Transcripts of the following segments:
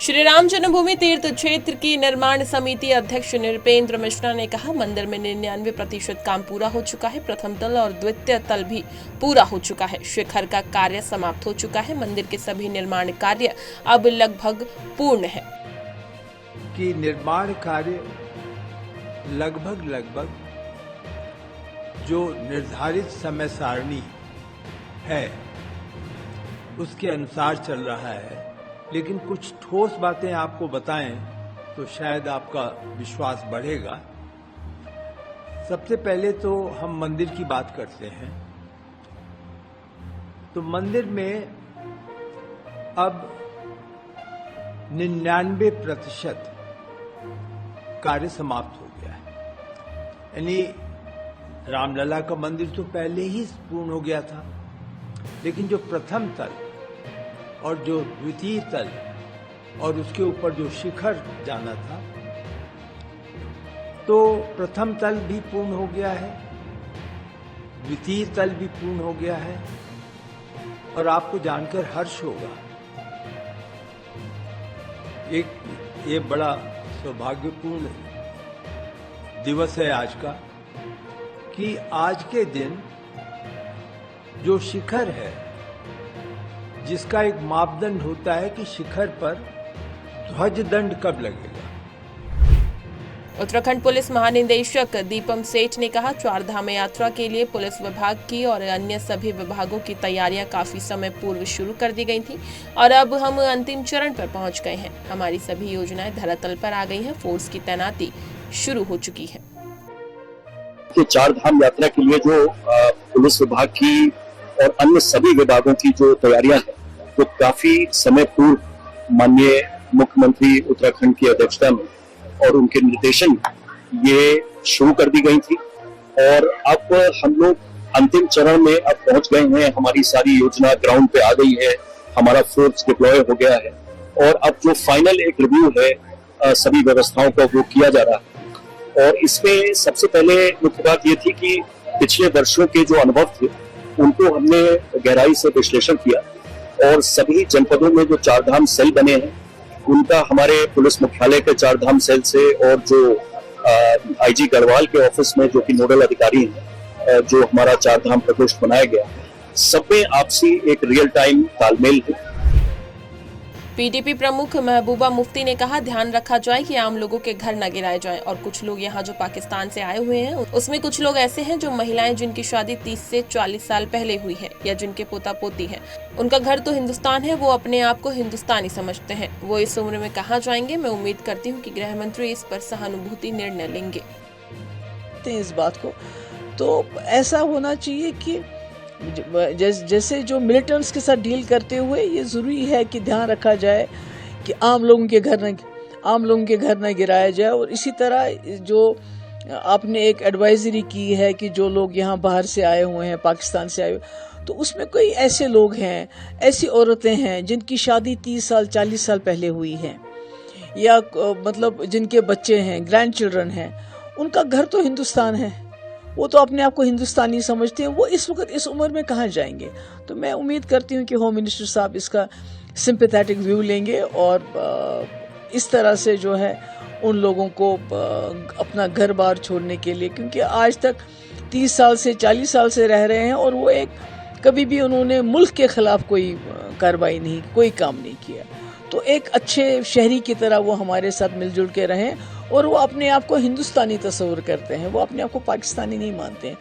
श्री राम जन्मभूमि तीर्थ क्षेत्र की निर्माण समिति अध्यक्ष नृपेंद्र मिश्रा ने कहा, मंदिर में 99% काम पूरा हो चुका है। प्रथम तल और द्वितीय तल भी पूरा हो चुका है। शिखर का कार्य समाप्त हो चुका है। मंदिर के सभी निर्माण कार्य अब लगभग पूर्ण है। कि निर्माण कार्य लगभग जो निर्धारित समय सारणी है उसके अनुसार चल रहा है, लेकिन कुछ ठोस बातें आपको बताएं तो शायद आपका विश्वास बढ़ेगा। सबसे पहले तो हम मंदिर की बात करते हैं, तो मंदिर में अब 99% कार्य समाप्त हो गया है। यानी रामलला का मंदिर तो पहले ही पूर्ण हो गया था, लेकिन जो प्रथम तल और जो द्वितीय तल और उसके ऊपर जो शिखर जाना था, तो प्रथम तल भी पूर्ण हो गया है, द्वितीय तल भी पूर्ण हो गया है। और आपको जानकर हर्ष होगा, ये बड़ा सौभाग्यपूर्ण दिवस है आज का, कि आज के दिन जो शिखर है, जिसका एक मापदंड होता है कि शिखर पर ध्वज दंड कब लगेगा। उत्तराखंड पुलिस महानिदेशक दीपम सेठ ने कहा, चारधाम यात्रा के लिए पुलिस विभाग की और अन्य सभी विभागों की तैयारियां काफी समय पूर्व शुरू कर दी गई थी और अब हम अंतिम चरण पर पहुंच गए हैं। हमारी सभी योजनाएं धरातल पर आ गई हैं। फोर्स की तैनाती शुरू हो चुकी है। कि चारधाम यात्रा के लिए जो पुलिस विभाग की और अन्य सभी विभागों की जो तैयारियां हैं, वो काफी समय पूर्व माननीय मुख्यमंत्री उत्तराखंड की अध्यक्षता में और उनके निर्देशन में ये शुरू कर दी गई थी। और अब हम लोग अंतिम चरण में अब पहुंच गए हैं। हमारी सारी योजना ग्राउंड पे आ गई है, हमारा फोर्स डिप्लॉय हो गया है और अब जो फाइनल एक रिव्यू है सभी व्यवस्थाओं का वो किया जा रहा है। और इसमें सबसे पहले मुख्य बात ये थी कि पिछले वर्षों के जो अनुभव थे उनको हमने गहराई से विश्लेषण किया और सभी जनपदों में जो चारधाम सेल बने हैं उनका हमारे पुलिस मुख्यालय के चारधाम सेल से और जो आईजी गढ़वाल के ऑफिस में जो कि नोडल अधिकारी हैं, जो हमारा चारधाम प्रकोष्ठ बनाया गया, सब में आपसी एक रियल टाइम तालमेल है। पीडीपी प्रमुख महबूबा मुफ्ती ने कहा, ध्यान रखा जाए कि आम लोगों के घर न गिराए जाएं और कुछ लोग यहाँ जो पाकिस्तान से आए हुए हैं उसमें कुछ लोग ऐसे हैं जो महिलाएं जिनकी शादी 30 से 40 साल पहले हुई है या जिनके पोता पोती हैं, उनका घर तो हिंदुस्तान है, वो अपने आप को हिंदुस्तानी समझते हैं, वो इस उम्र में कहाँ जाएंगे। मैं उम्मीद करती हूँ कि गृह मंत्री इस पर सहानुभूति निर्णय लेंगे। इस बात को तो ऐसा होना चाहिए कि जैसे जो मिलिटेंट्स के साथ डील करते हुए ये जरूरी है कि ध्यान रखा जाए कि आम लोगों के घर न गिराया जाए। और इसी तरह जो आपने एक एडवाइजरी की है कि जो लोग यहाँ बाहर से आए हुए हैं, पाकिस्तान से आए हुए, तो उसमें कोई ऐसे लोग हैं, ऐसी औरतें हैं जिनकी शादी 30 साल 40 साल पहले हुई है या मतलब जिनके बच्चे हैं, ग्रैंड चिल्ड्रन हैं, उनका घर तो हिंदुस्तान है, वो तो अपने आप को हिंदुस्तानी समझते हैं, वो इस वक्त इस उम्र में कहाँ जाएंगे। तो मैं उम्मीद करती हूँ कि होम मिनिस्टर साहब इसका सिंपैथेटिक व्यू लेंगे और इस तरह से जो है उन लोगों को अपना घर बार छोड़ने के लिए, क्योंकि आज तक 30 साल से 40 साल से रह रहे हैं और वो कभी भी उन्होंने मुल्क के खिलाफ कोई कार्रवाई नहीं, कोई काम नहीं किया। तो एक अच्छे शहरी की तरह वो हमारे साथ मिलजुल के रहें और वो अपने आप को हिंदुस्तानी तस्वर करते हैं, वो अपने आप को पाकिस्तानी नहीं मानते हैं।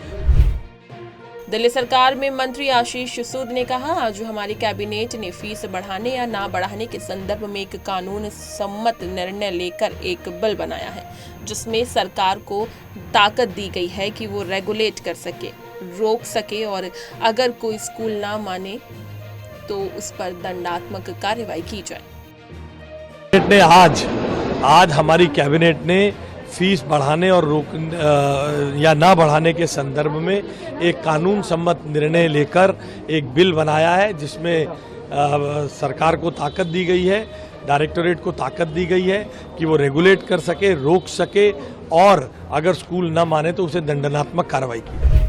दिल्ली सरकार में मंत्री आशीष सूद ने कहा, आज हमारी कैबिनेट ने फीस बढ़ाने या ना बढ़ाने के संदर्भ में एक कानून सम्मत निर्णय लेकर एक बिल बनाया है, जिसमें सरकार को ताकत दी गई है कि वो रेगुलेट कर सके, रोक सके और अगर कोई स्कूल ना माने तो उस पर दंडात्मक कार्रवाई की जाए। आज हमारी कैबिनेट ने फीस बढ़ाने और या ना बढ़ाने के संदर्भ में एक कानून सम्मत निर्णय लेकर एक बिल बनाया है, जिसमें सरकार को ताकत दी गई है, डायरेक्टोरेट को ताकत दी गई है कि वो रेगुलेट कर सके, रोक सके और अगर स्कूल न माने तो उसे दंडात्मक कार्रवाई की जाए।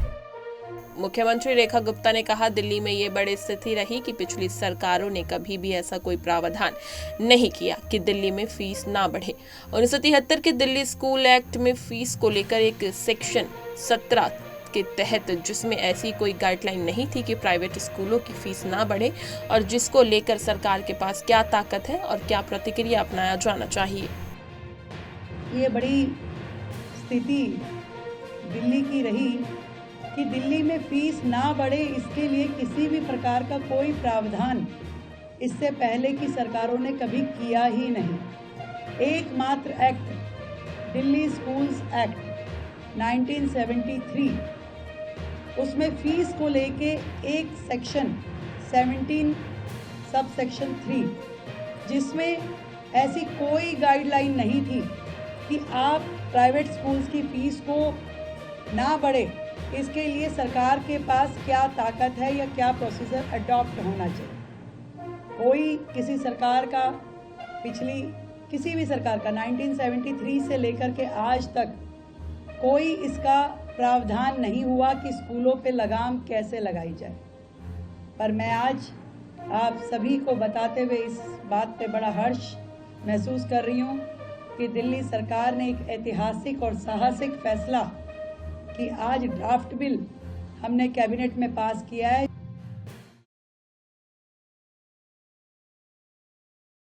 मुख्यमंत्री रेखा गुप्ता ने कहा, दिल्ली में ये बड़ी स्थिति रही कि पिछली सरकारों ने कभी भी ऐसा कोई प्रावधान नहीं किया कि दिल्ली में फीस ना बढ़े। 1973 के दिल्ली स्कूल एक्ट में फीस को लेकर एक सेक्शन 17 के तहत जिसमें ऐसी कोई गाइडलाइन नहीं थी कि प्राइवेट स्कूलों की फीस ना बढ़े, और जिसको लेकर सरकार के पास क्या ताकत है और क्या प्रतिक्रिया अपनाया जाना चाहिए। ये बड़ी स्थिति दिल्ली की रही कि दिल्ली में फीस ना बढ़े, इसके लिए किसी भी प्रकार का कोई प्रावधान इससे पहले की सरकारों ने कभी किया ही नहीं। एकमात्र एक्ट दिल्ली स्कूल्स एक्ट 1973, उसमें फीस को लेके एक सेक्शन 17 सब सेक्शन 3, जिसमें ऐसी कोई गाइडलाइन नहीं थी कि आप प्राइवेट स्कूल्स की फ़ीस को ना बढ़े, इसके लिए सरकार के पास क्या ताकत है या क्या प्रोसीजर अडॉप्ट होना चाहिए। कोई किसी सरकार का, पिछली किसी भी सरकार का 1973 से लेकर के आज तक कोई इसका प्रावधान नहीं हुआ कि स्कूलों पे लगाम कैसे लगाई जाए। पर मैं आज आप सभी को बताते हुए इस बात पे बड़ा हर्ष महसूस कर रही हूँ कि दिल्ली सरकार ने एक ऐतिहासिक और साहसिक फैसला कि आज ड्राफ्ट बिल हमने कैबिनेट में पास किया है।